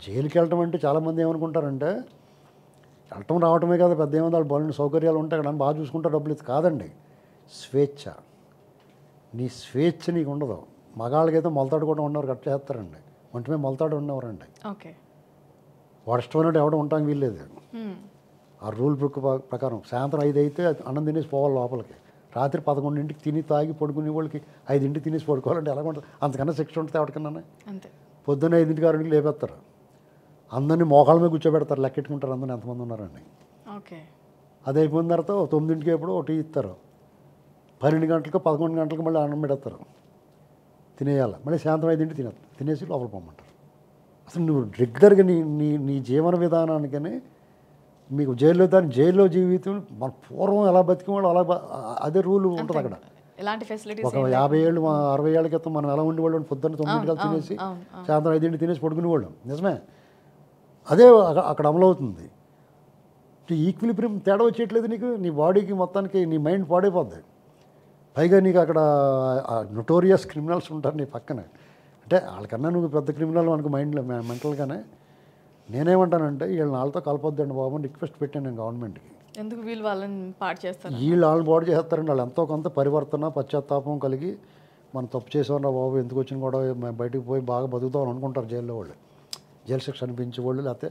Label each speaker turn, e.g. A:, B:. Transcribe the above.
A: జైలుకి వెళ్ళటం అంటే చాలామంది ఏమనుకుంటారంటే వెళ్ళటం రావటమే కదా పెద్ద ఏముంది వాళ్ళు బోలెడు సౌకర్యాలు ఉంటాయి అక్కడ బాగా చూసుకుంటారు డబ్బులు ఇది కాదండి. స్వేచ్ఛ. నీ స్వేచ్ఛ నీకు ఉండదు. మగాళ్ళకైతే మొలతాడు కూడా ఉన్నవారు కట్ చేస్తారండి. ఒంటి మీద మొలతాడు ఉన్నవారండి.
B: ఓకే.
A: వాడు ఇష్టమైనట్టు ఎవడం ఉండటానికి వీల్లేదు. ఆ రూల్ బుక్ ప్రకారం సాయంత్రం 5 అయితే అన్నం తినేసి పోవాలి లోపలికి. రాత్రి 11ంటికి తిని తాగి పడుకునే వాళ్ళకి 5ంటికి తినేసి పడుకోవాలంటే ఎలా ఉంటుంది? అంతకన్నా శిక్ష ఉంటుంది ఎవరికన్నా.
B: అంతే.
A: పొద్దున్న 5ంటికి 6ంటికి లేపేస్తారు. అందరినీ మోకాళ్ళ మీద కూర్చోబెడతారు. లెక్కెట్టుకుంటారు అందరిని ఎంతమంది ఉన్నారండి.
B: ఓకే.
A: అది అయిపోయిన తర్వాత 9ంటికి ఎప్పుడో టీ ఇస్తారు. 12 గంటలకు 11 గంటలకు మళ్ళీ అన్నం పెడతారు. తినేయాలి. మళ్ళీ సాయంత్రం 5ంటికి తినేసి లోపల పోమంటారు. అసలు నువ్వు రెగ్యులర్గా నీ నీ నీ జీవన విధానానికని మీకు జైల్లో జీవితం మన పూర్వం ఎలా బతికేవాళ్ళు అలా అదే రూల్ ఉంటుంది అక్కడ.
B: ఎలాంటి ఫెసిలిటీస్
A: ఒక 50 ఏళ్ళు 60 ఏళ్ళ క్రితం మనం ఎలా ఉండేవాళ్ళం? పొద్దున్న 9ంటికి తినేసి సాయంత్రం 5ంటికి తినేసి పడుకునేవాళ్ళం. నిజమే. అదే అక్కడ అమలవుతుంది. ఈక్విలిబ్రియం తేడా వచ్చేయట్లేదు నీకు. నీ బాడీకి మొత్తానికి నీ మైండ్ పాడైపోద్ది. పైగా నీకు అక్కడ నొటోరియస్ క్రిమినల్స్ ఉంటారు నీ పక్కన. అంటే వాళ్ళకన్నా నువ్వు పెద్ద క్రిమినల్ మనకు మైండ్లో మెంటల్గానే. నేనేమంటానంటే వీళ్ళని వాళ్ళతో కలపొద్దండి బాబు అని రిక్వెస్ట్ పెట్టాను నేను గవర్నమెంట్కి.
B: ఎందుకు వీళ్ళు వాళ్ళని పాడు చేస్తారు?
A: వీళ్ళు వాళ్ళని పాడు చేస్తారండి. వాళ్ళు ఎంతో కొంత పరివర్తన పశ్చాత్తాపం కలిగి మనం తప్పు చేసామరా బాబు ఎందుకు వచ్చిన కూడా మేము బయటకు పోయి బాగా బతుకుతామని అనుకుంటారు జైల్లో వాళ్ళు. జైలు శిక్ష అనిపించే వాళ్ళు లేకపోతే